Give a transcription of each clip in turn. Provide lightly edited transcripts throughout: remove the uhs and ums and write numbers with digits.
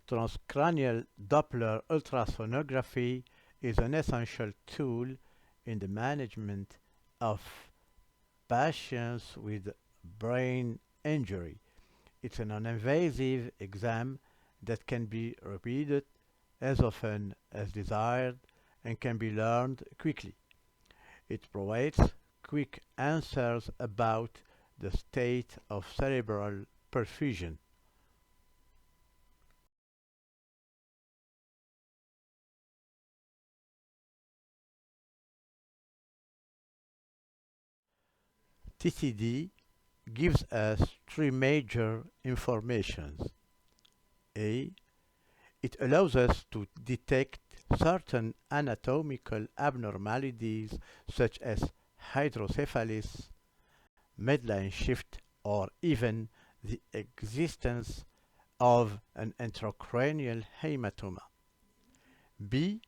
Transcranial Doppler ultrasonography is an essential tool in the management of patients with brain injury. It's a non-invasive exam that can be repeated as often as desired and can be learned quickly. It provides quick answers about the state of cerebral perfusion. TCD gives us three major informations. A. It allows us to detect certain anatomical abnormalities such as hydrocephalus, midline shift, or even the existence of an intracranial hematoma. B.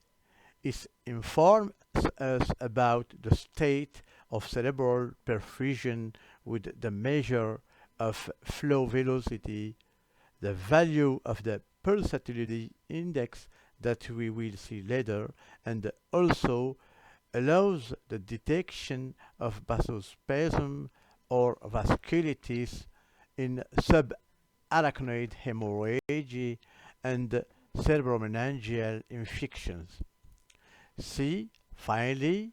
It informs us about the state of cerebral perfusion with the measure of flow velocity, the value of the pulsatility index that we will see later, and also allows the detection of vasospasm or vasculitis in subarachnoid haemorrhage and cerebromeningeal infections. C. Finally,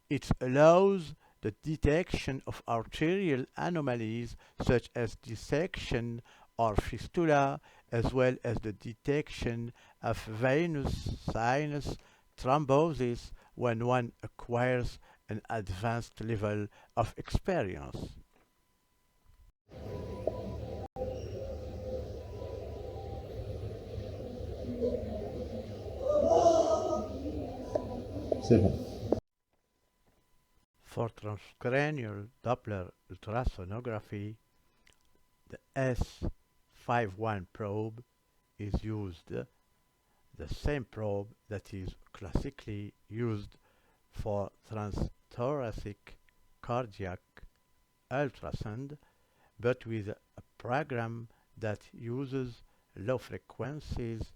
it allows the detection of arterial anomalies such as dissection or fistula, as well as the detection of venous sinus thrombosis when one acquires an advanced level of experience. C'est bon. For transcranial Doppler ultrasonography, the S51 probe is used, the same probe that is classically used for transthoracic cardiac ultrasound, but with a program that uses low frequencies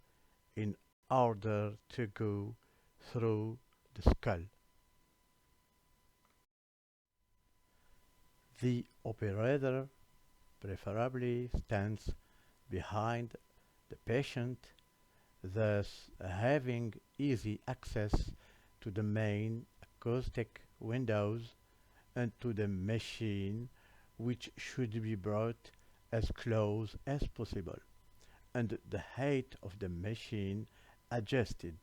in order to go through the skull. The operator preferably stands behind the patient, thus having easy access to the main acoustic windows and to the machine, which should be brought as close as possible, and the height of the machine adjusted.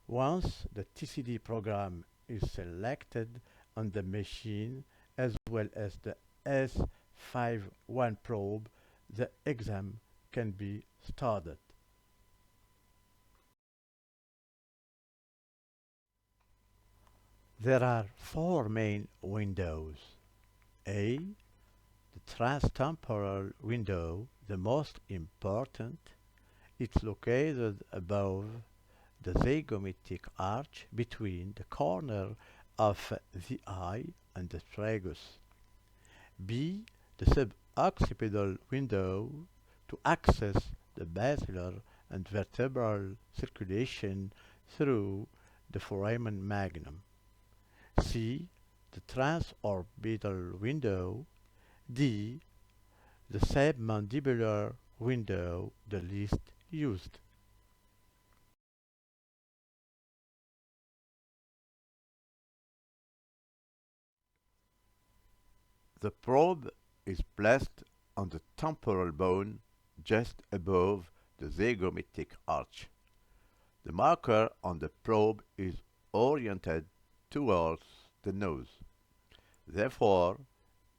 Once the TCD program is selected on the machine, as well as the S51 probe, the exam can be started. There are four main windows. A. The transtemporal window, the most important. It's located above the zygomatic arch between the corner of the eye and the tragus. B. The suboccipital window to access the basilar and vertebral circulation through the foramen magnum. C. The transorbital window. D. The submandibular window, the least used. The probe is placed on the temporal bone just above the zygomatic arch. The marker on the probe is oriented towards the nose. Therefore,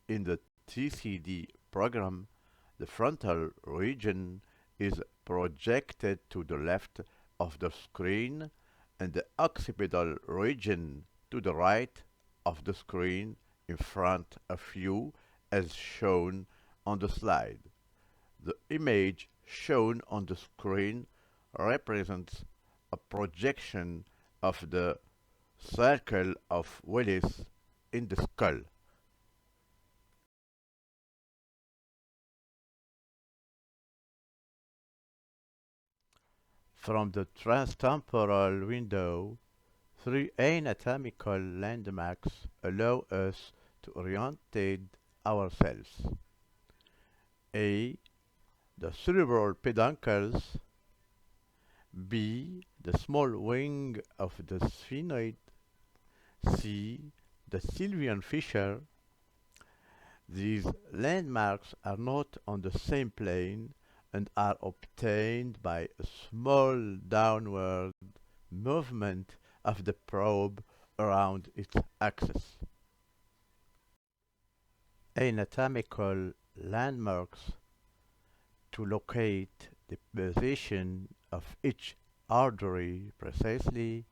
in the TCD program, the frontal region is projected to the left of the screen and the occipital region to the right of the screen in front of you as shown on the slide. The image shown on the screen represents a projection of the circle of Willis in the skull. From the transtemporal window, three anatomical landmarks allow us to orientate ourselves. A. The cerebral peduncles. B. The small wing of the sphenoid. C. The sylvian fissure. These landmarks are not on the same plane and are obtained by a small downward movement of the probe around its axis. Anatomical landmarks to locate the position of each artery precisely.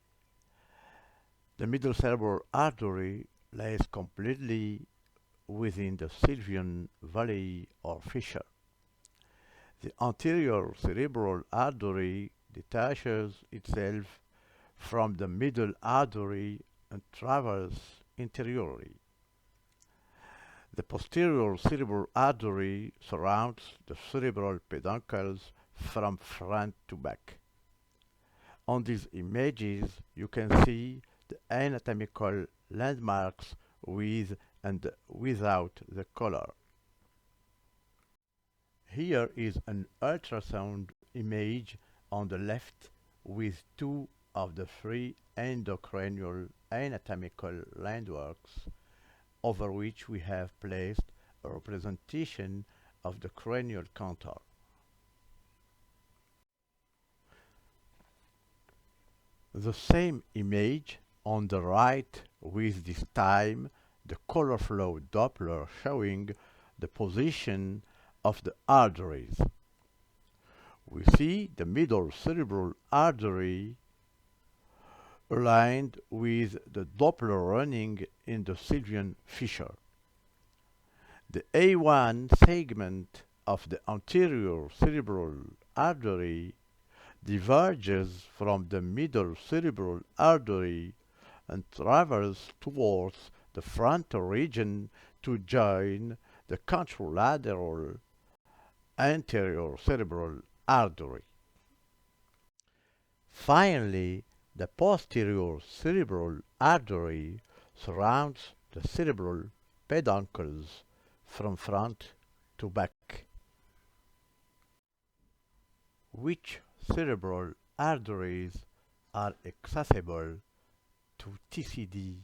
The middle cerebral artery lies completely within the sylvian valley or fissure. The anterior cerebral artery detaches itself from the middle artery and travels interiorly. The posterior cerebral artery surrounds the cerebral peduncles from front to back. On these images, you can see the anatomical landmarks with and without the color. Here is an ultrasound image on the left with two of the three endocranial anatomical landmarks over which we have placed a representation of the cranial contour. The same image on the right with this time the color flow Doppler showing the position of the arteries. We see the middle cerebral artery aligned with the Doppler running in the sylvian fissure. The A1 segment of the anterior cerebral artery diverges from the middle cerebral artery and travels towards the frontal region to join the contralateral anterior cerebral artery. Finally, the posterior cerebral artery surrounds the cerebral peduncles from front to back. Which cerebral arteries are accessible to TCD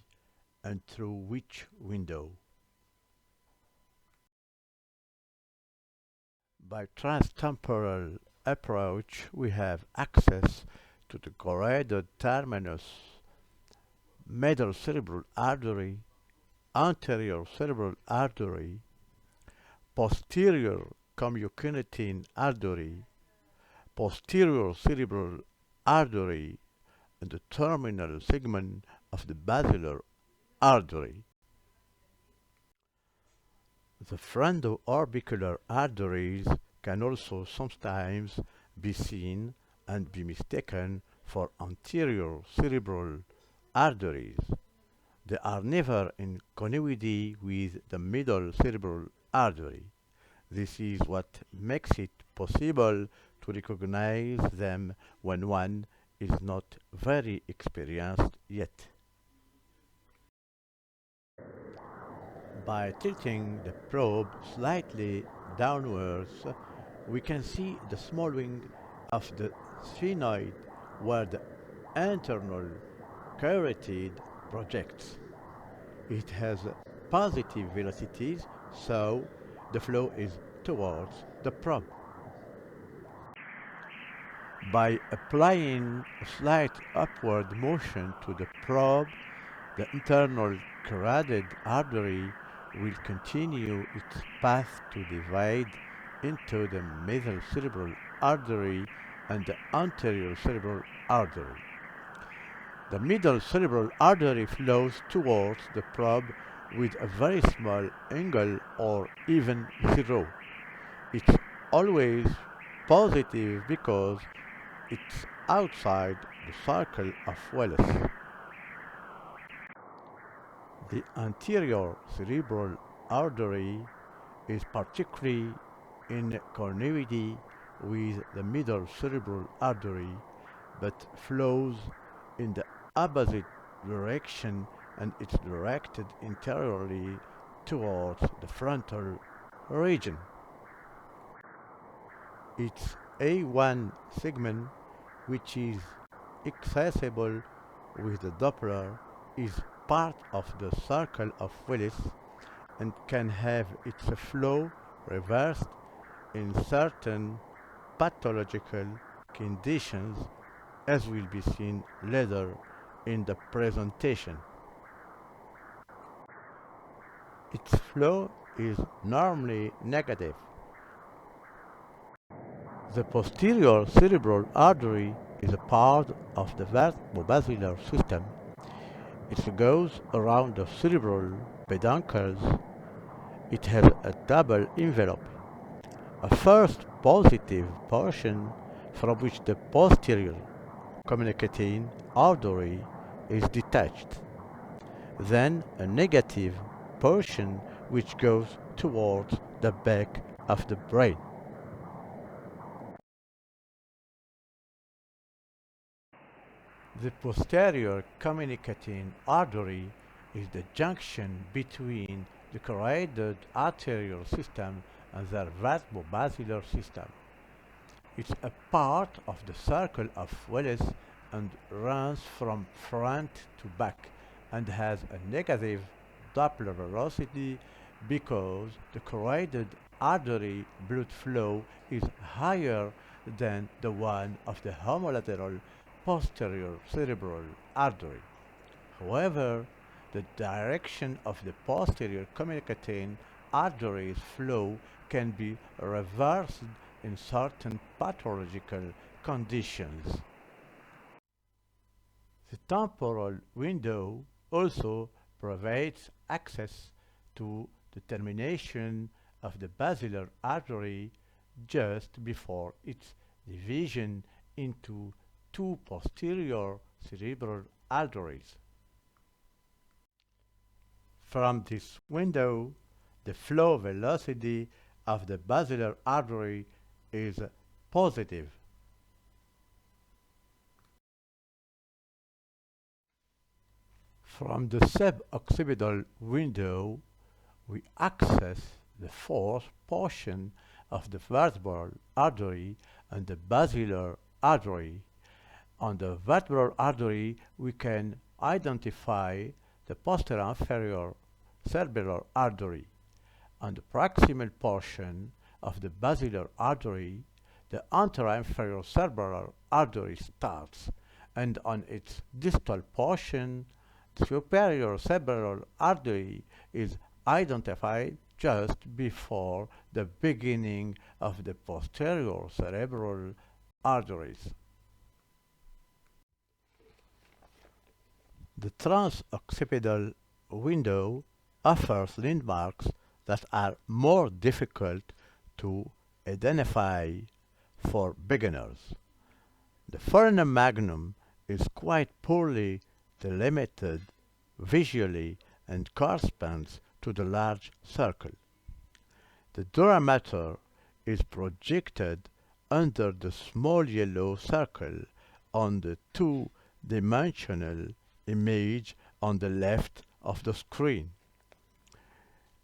and through which window? By transtemporal approach, we have access to the carotid terminus, middle cerebral artery, anterior cerebral artery, posterior communicating artery, posterior cerebral artery, and the terminal segment of the basilar artery. The frontoorbicular arteries can also sometimes be seen and be mistaken for anterior cerebral arteries. They are never in connivity with the middle cerebral artery. This is what makes it possible to recognize them when one is not very experienced yet. By tilting the probe slightly downwards, we can see the small wing of the sphenoid where the internal carotid projects. It has positive velocities, so the flow is towards the probe. By applying a slight upward motion to the probe, the internal carotid artery will continue its path to divide into the middle cerebral artery and the anterior cerebral artery. The middle cerebral artery flows towards the probe with a very small angle or even zero. It's always positive because it's outside the circle of Willis. The anterior cerebral artery is particularly in connivity with the middle cerebral artery but flows in the opposite direction and it's directed interiorly towards the frontal region. Its A1 segment, which is accessible with the Doppler, is part of the circle of Willis and can have its flow reversed in certain pathological conditions, as will be seen later in the presentation. Its flow is normally negative. The posterior cerebral artery is a part of the vertebral system. It goes around the cerebral peduncles. It has a double envelope. A first positive portion from which the posterior communicating artery is detached. Then a negative portion which goes towards the back of the brain. The posterior communicating artery is the junction between the carotid arterial system and the vertebral system. It's a part of the circle of Willis and runs from front to back and has a negative Doppler velocity because the carotid artery blood flow is higher than the one of the homolateral posterior cerebral artery. However, the direction of the posterior communicating artery's flow can be reversed in certain pathological conditions. The temporal window also provides access to the termination of the basilar artery just before its division into two posterior cerebral arteries. From this window, the flow velocity of the basilar artery is positive. From the suboccipital window, we access the fourth portion of the vertebral artery and the basilar artery. On the vertebral artery, we can identify the posterior inferior cerebral artery. On the proximal portion of the basilar artery, the anterior inferior cerebral artery starts, and on its distal portion, the superior cerebral artery is identified just before the beginning of the posterior cerebral arteries. The transoccipital window offers landmarks that are more difficult to identify for beginners. The foramen magnum is quite poorly delimited visually and corresponds to the large circle. The dura mater is projected under the small yellow circle on the two-dimensional image on the left of the screen.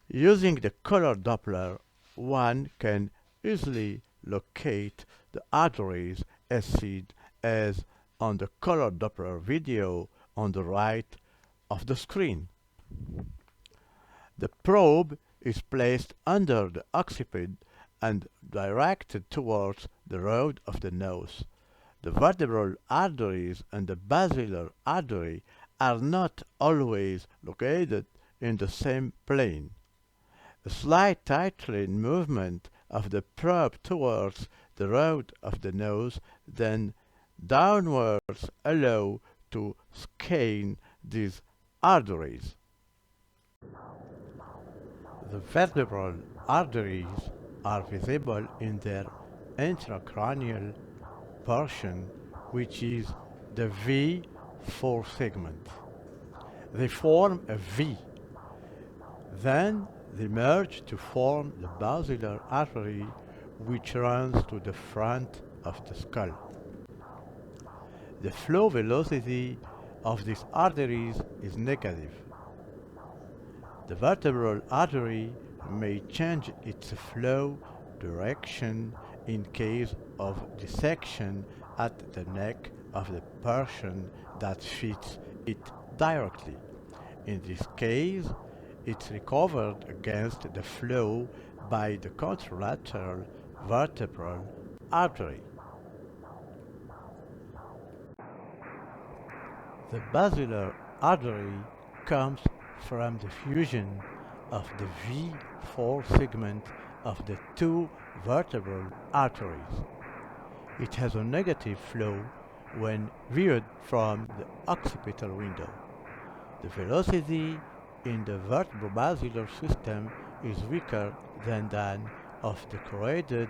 Using the color Doppler, one can easily locate the arteries as seen as on the color Doppler video on the right of the screen. The probe is placed under the occiput and directed towards the root of the nose. The vertebral arteries and the basilar artery are not always located in the same plane. A slight tightening movement of the probe towards the root of the nose, then downwards allow to scan these arteries. The vertebral arteries are visible in their intracranial portion, which is the V4 segment. They form a V. Then they merge to form the basilar artery, which runs to the front of the skull. the flow velocity of these arteries is negative. The vertebral artery may change its flow direction in case of dissection at the neck of the portion that fits it directly. In this case, it's recovered against the flow by the contralateral vertebral artery. The basilar artery comes from the fusion of the V4 segment of the two vertebral arteries. It has a negative flow when viewed from the occipital window. The velocity in the vertebro-basilar system is weaker than that of the carotid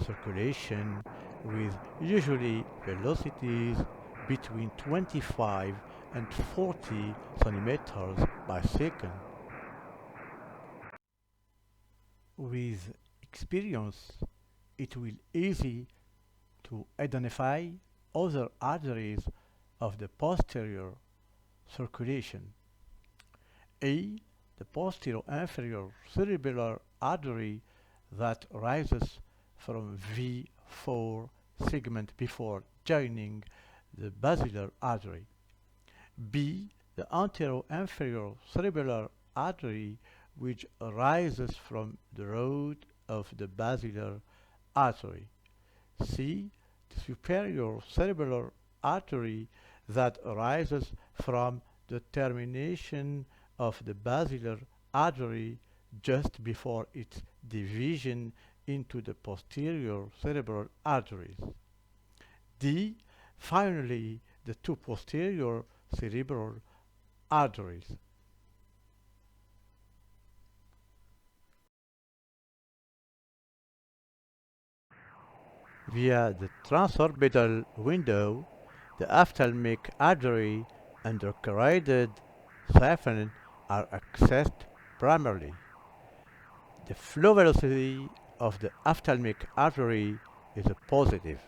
circulation, with usually velocities between 25 and 40 centimeters per second. With experience, it will be easy to identify other arteries of the posterior circulation. A. The posterior inferior cerebral artery that rises from V4 segment before joining the basilar artery. B. The anterior inferior cerebral artery which arises from the root of the basilar artery. C. The superior cerebral artery that arises from the termination of the basilar artery just before its division into the posterior cerebral arteries. D. Finally, the two posterior cerebral arteries. Via the transorbital window, the ophthalmic artery and the carotid siphon are accessed primarily. The flow velocity of the ophthalmic artery is a positive.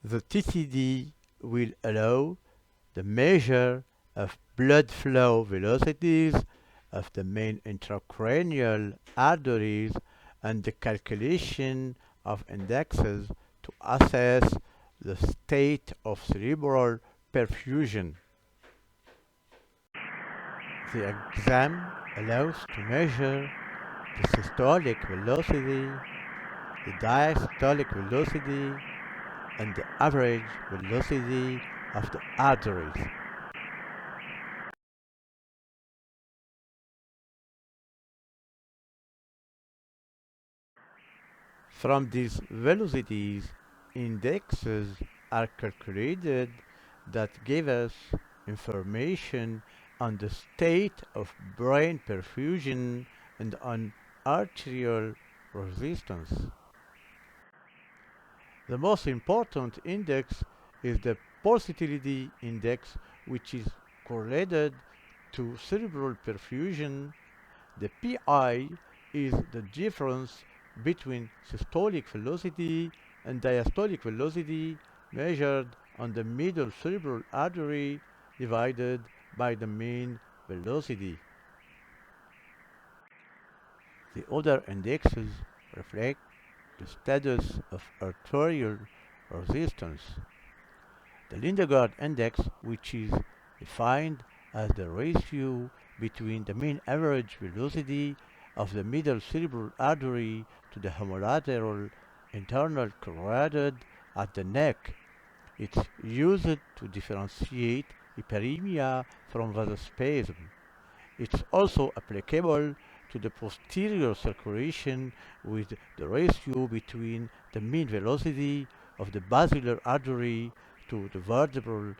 The TCD will allow the measure of blood flow velocities of the main intracranial arteries and the calculation of indexes to assess the state of cerebral perfusion. The exam allows to measure the systolic velocity, the diastolic velocity, and the average velocity of the arteries. From these velocities, indexes are calculated that give us information on the state of brain perfusion and on arterial resistance. The most important index is the pulsatility index, which is correlated to cerebral perfusion. The PI is the difference between systolic velocity and diastolic velocity measured on the middle cerebral artery divided by the mean velocity. The other indexes reflect the status of arterial resistance. The Lindegaard index, which is defined as the ratio between the mean average velocity of the middle cerebral artery to the homolateral internal carotid at the neck. It's used to differentiate hyperemia from vasospasm. It's also applicable to the posterior circulation with the ratio between the mean velocity of the basilar artery to the vertebral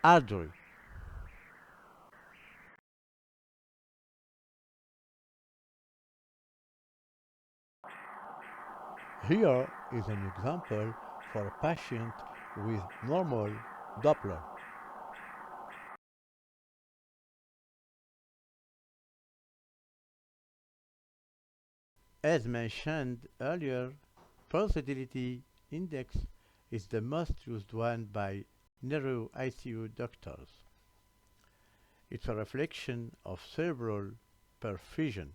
artery. Here is an example for a patient with normal Doppler. As mentioned earlier, pulsatility index is the most used one by neuro ICU doctors. It's a reflection of cerebral perfusion.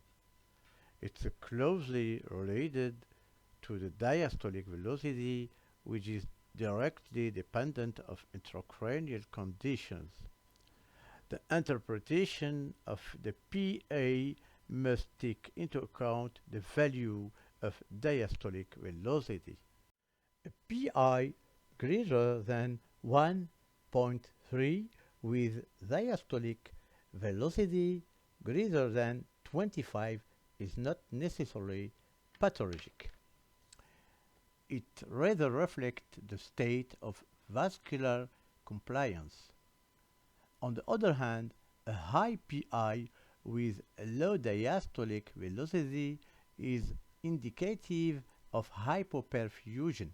It's closely related to the diastolic velocity, which is directly dependent of intracranial conditions. The interpretation of the PA must take into account the value of diastolic velocity. A PI greater than 1.3 with diastolic velocity greater than 25 is not necessarily pathologic. It rather reflects the state of vascular compliance. On the other hand, a high PI with a low diastolic velocity is indicative of hypoperfusion.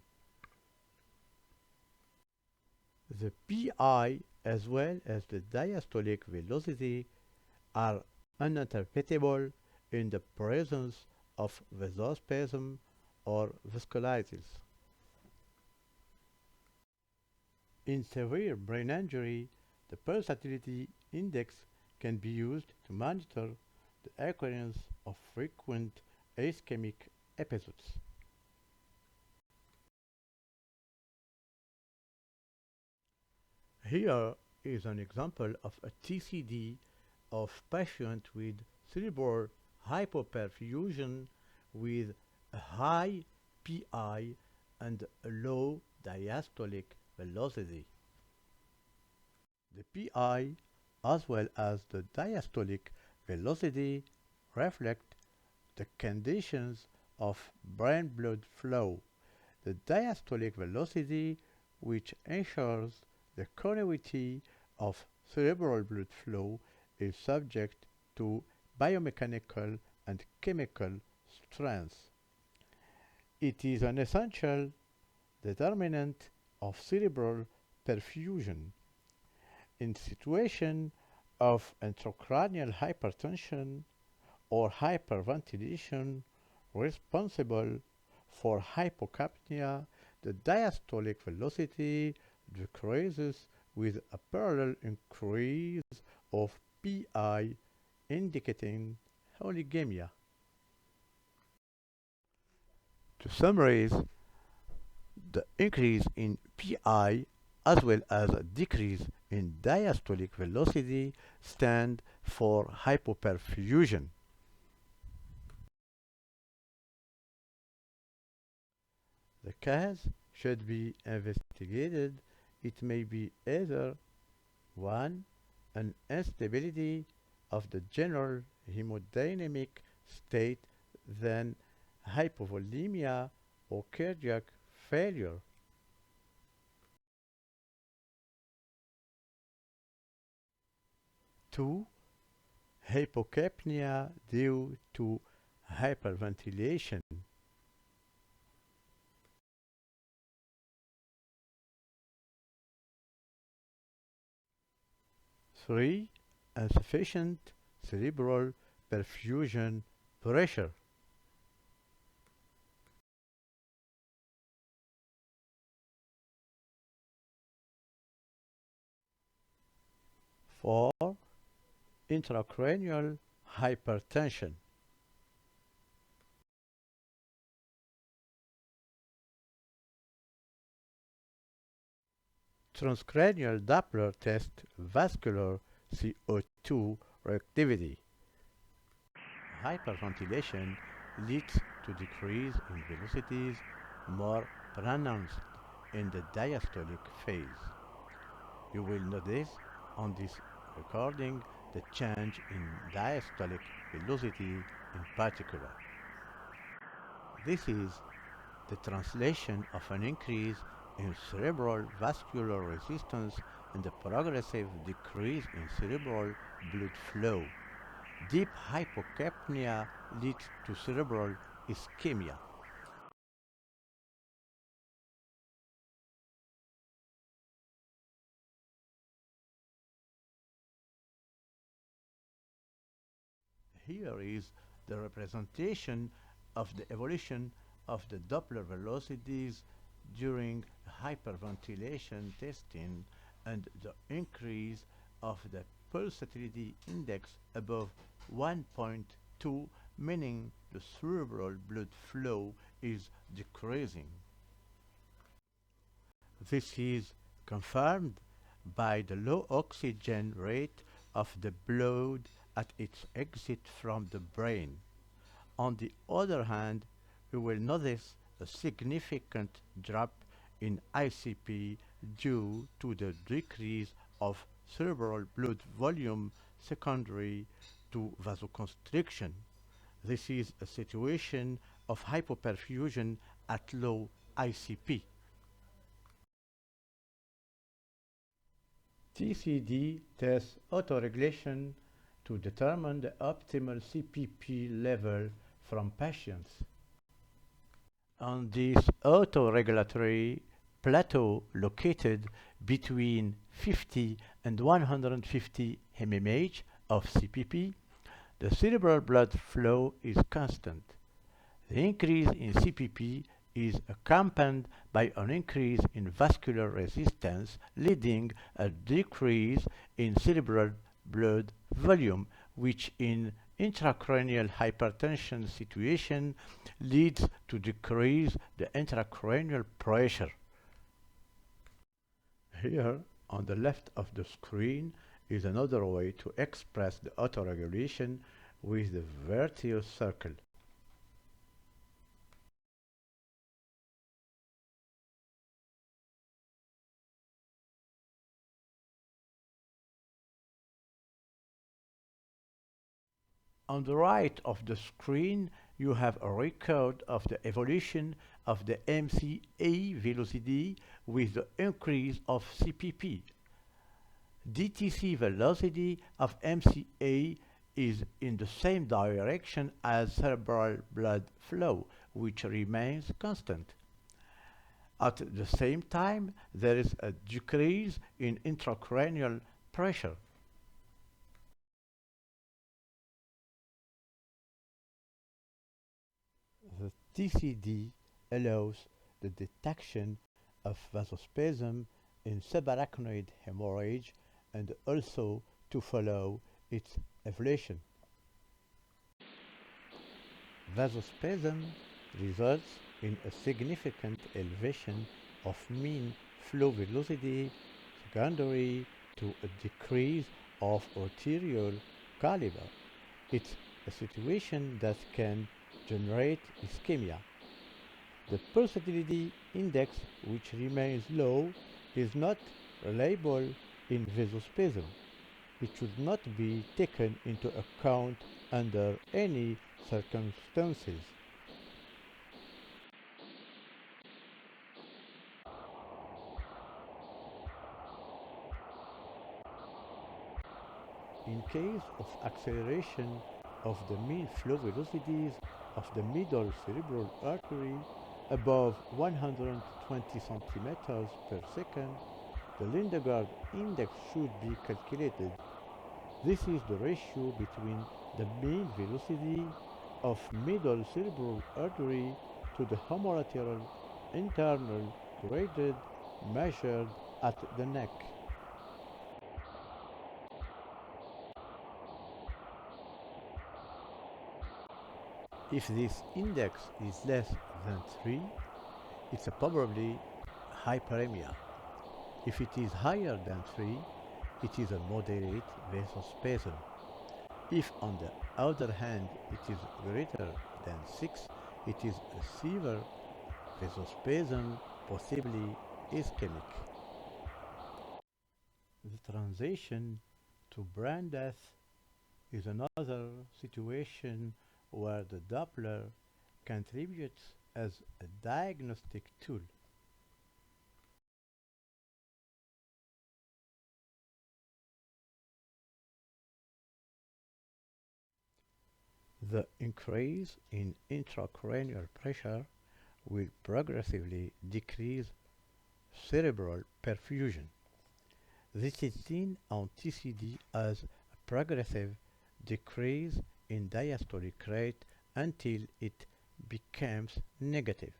The PI as well as the diastolic velocity are uninterpretable in the presence of vasospasm or vasculitis. In severe brain injury, the pulsatility index can be used to monitor the occurrence of frequent ischemic episodes. Here is an example of a TCD of patient with cerebral hypoperfusion with a high PI and a low diastolic velocity. The PI as well as the diastolic velocity reflect the conditions of brain blood flow. The diastolic velocity, which ensures the continuity of cerebral blood flow, is subject to biomechanical and chemical strengths. It is an essential determinant of cerebral perfusion. In situation of intracranial hypertension or hyperventilation responsible for hypocapnia, the diastolic velocity decreases with a parallel increase of PI, indicating oligemia. To summarize, the increase in PI as well as a decrease in diastolic velocity stand for hypoperfusion. The cause should be investigated. It may be either 1. An instability of the general hemodynamic state, then hypovolemia or cardiac failure. 2. Hypocapnia due to hyperventilation. 3. Insufficient cerebral perfusion pressure. 4. Intracranial hypertension. Transcranial Doppler test vascular CO2 reactivity. Hyperventilation leads to decrease in velocities more pronounced in the diastolic phase. You will notice on this recording the change in diastolic velocity in particular. This is the translation of an increase in cerebral vascular resistance and the progressive decrease in cerebral blood flow. Deep hypocapnia leads to cerebral ischemia. Here is the representation of the evolution of the Doppler velocities during hyperventilation testing and the increase of the pulsatility index above 1.2, meaning the cerebral blood flow is decreasing. This is confirmed by the low oxygen rate of the blood at its exit from the brain. On the other hand, you will notice a significant drop in ICP due to the decrease of cerebral blood volume secondary to vasoconstriction. This is a situation of hypoperfusion at low ICP. TCD tests autoregulation to determine the optimal CPP level from patients. On this autoregulatory plateau located between 50 and 150 mmHg of CPP, the cerebral blood flow is constant. The increase in CPP is accompanied by an increase in vascular resistance, leading a decrease in cerebral blood volume, which in intracranial hypertension situation leads to decrease the intracranial pressure. Here, on the left of the screen, is another way to express the autoregulation with the vertical circle. On the right of the screen, you have a record of the evolution of the MCA velocity with the increase of CPP. DTC velocity of MCA is in the same direction as cerebral blood flow, which remains constant. At the same time, there is a decrease in intracranial pressure. The TCD allows the detection of vasospasm in subarachnoid hemorrhage and also to follow its evolution. Vasospasm results in a significant elevation of mean flow velocity secondary to a decrease of arterial caliber. It's a situation that can generate ischemia. The pulsatility index, which remains low, is not reliable in vasospasm. It should not be taken into account under any circumstances. In case of acceleration of the mean flow velocities of the middle cerebral artery above 120 centimeters per second, the Lindegard index should be calculated. This is the ratio between the mean velocity of middle cerebral artery to the hemorrhageal internal gradient measured at the neck. If this index is less than 3, it's probably hyperemia. If it is higher than 3, it is a moderate vasospasm. If, on the other hand, it is greater than 6, it is a severe vasospasm, possibly ischemic. The transition to brain death is another situation where the Doppler contributes as a diagnostic tool. The increase in intracranial pressure will progressively decrease cerebral perfusion. This is seen on TCD as a progressive decrease in diastolic rate until it becomes negative.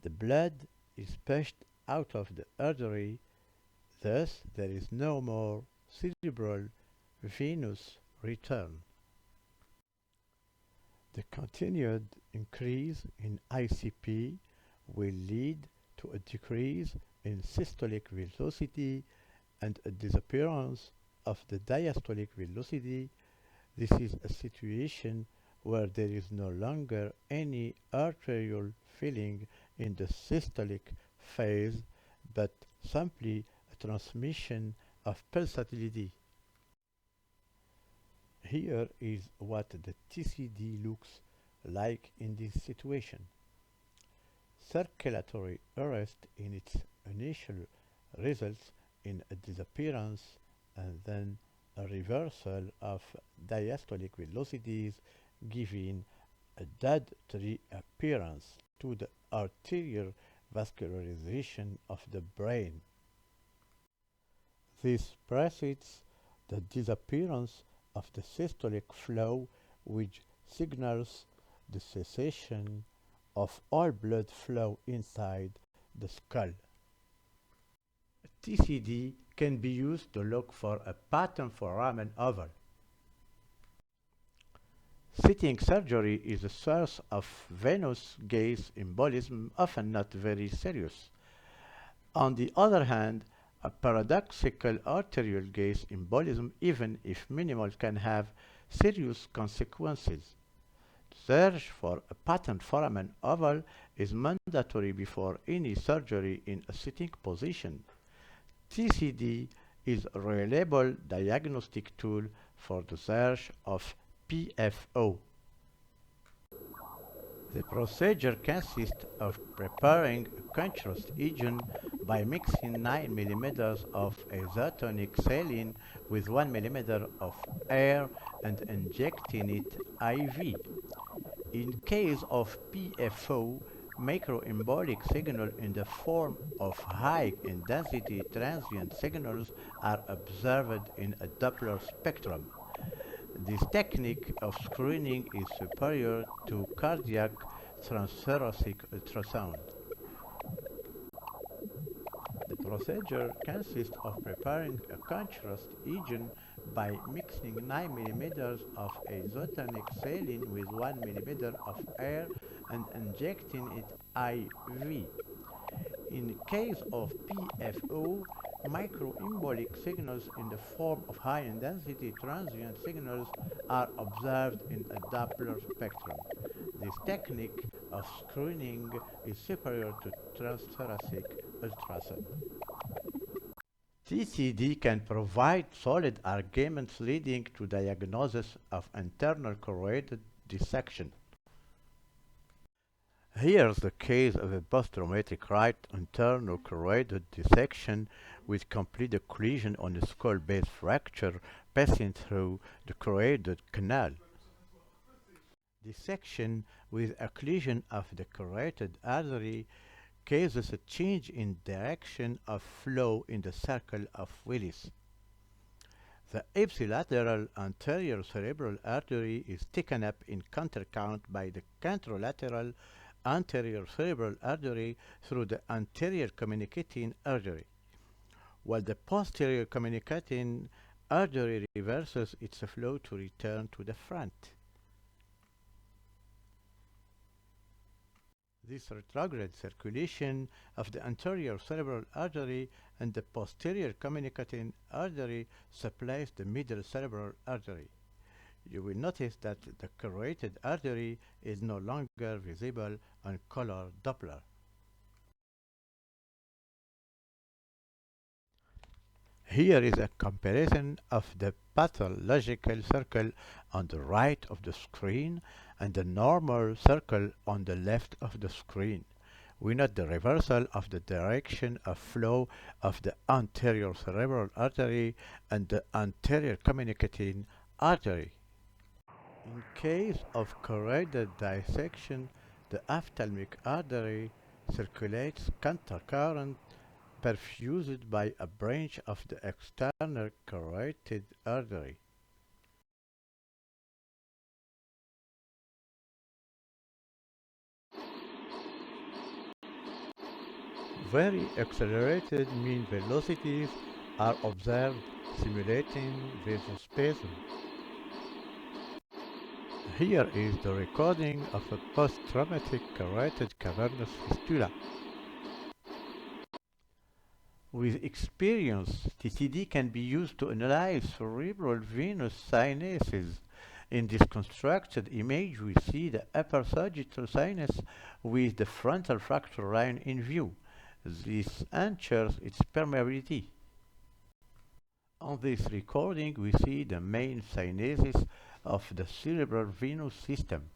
The blood is pushed out of the artery, thus there is no more cerebral venous return. The continued increase in ICP will lead to a decrease in systolic velocity and a disappearance of the diastolic velocity. This is a situation where there is no longer any arterial filling in the systolic phase, but simply a transmission of pulsatility. Here is what the TCD looks like in this situation. Circulatory arrest in its initial results in a disappearance and then a reversal of diastolic velocities, giving a dead reappearance to the arterial vascularization of the brain. This precedes the disappearance of the systolic flow, which signals the cessation of all blood flow inside the skull. TCD can be used to look for a pattern foramen oval. Sitting surgery is a source of venous gaze embolism, often not very serious. On the other hand, a paradoxical arterial gaze embolism, even if minimal, can have serious consequences. Search for a pattern foramen oval is mandatory before any surgery in a sitting position. TCD is a reliable diagnostic tool for the search of PFO. The procedure consists of preparing a contrast agent by mixing 9 mm of isotonic saline with 1 mm of air and injecting it IV. In case of PFO, microembolic signal in the form of high-intensity transient signals are observed in a Doppler spectrum. This technique of screening is superior to cardiac transthoracic ultrasound. The procedure consists of preparing a contrast agent by mixing 9 mm of isotonic saline with 1 mm of air and injecting it IV. In case of PFO, microembolic signals in the form of high-intensity transient signals are observed in a Doppler spectrum. This technique of screening is superior to transthoracic ultrasound. TCD can provide solid arguments leading to diagnosis of internal carotid dissection. Here's the case of a post-traumatic right internal carotid dissection with complete occlusion on a skull base fracture passing through the carotid canal. Dissection with occlusion of the carotid artery causes a change in direction of flow in the circle of Willis. The ipsilateral anterior cerebral artery is taken up in countercount by the contralateral anterior cerebral artery through the anterior communicating artery, while the posterior communicating artery reverses its flow to return to the front. This retrograde circulation of the anterior cerebral artery and the posterior communicating artery supplies the middle cerebral artery. You will notice that the carotid artery is no longer visible on color Doppler. Here is a comparison of the pathological circle on the right of the screen and the normal circle on the left of the screen. We note the reversal of the direction of flow of the anterior cerebral artery and the anterior communicating artery. In case of carotid dissection, the ophthalmic artery circulates countercurrent perfused by a branch of the external carotid artery. Very accelerated mean velocities are observed simulating vasospasm. Here is the recording of a post-traumatic carotid cavernous fistula. With experience, TCD can be used to analyze cerebral venous sinuses. In this constructed image, we see the upper sagittal sinus with the frontal fracture line in view. This ensures its permeability. On this recording, we see the main sinuses of the cerebral venous system.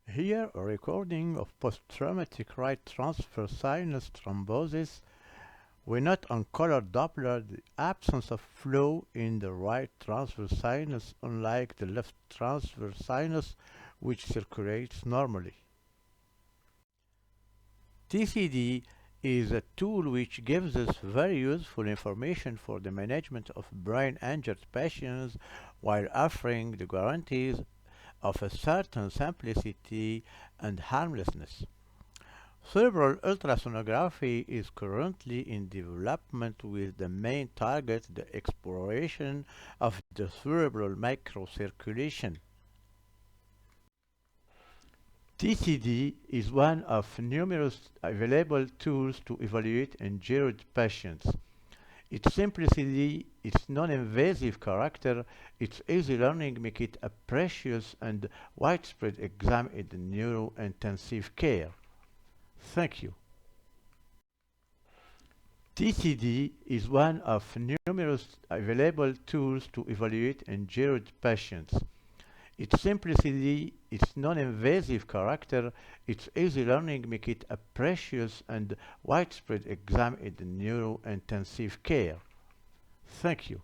Here, a recording of post-traumatic right transverse sinus thrombosis. We note on color Doppler the absence of flow in the right transverse sinus, unlike the left transverse sinus, which circulates normally. TCD is a tool which gives us very useful information for the management of brain-injured patients while offering the guarantees of a certain simplicity and harmlessness. Cerebral ultrasonography is currently in development with the main target the exploration of the cerebral microcirculation. TCD is one of numerous available tools to evaluate injured patients. Its simplicity, its non-invasive character, its easy learning make it a precious and widespread exam in the neuro-intensive care. Thank you. TCD is one of numerous available tools to evaluate injured patients. Its simplicity, its non-invasive character, its easy learning make it a precious and widespread exam in the neuro-intensive care. Thank you.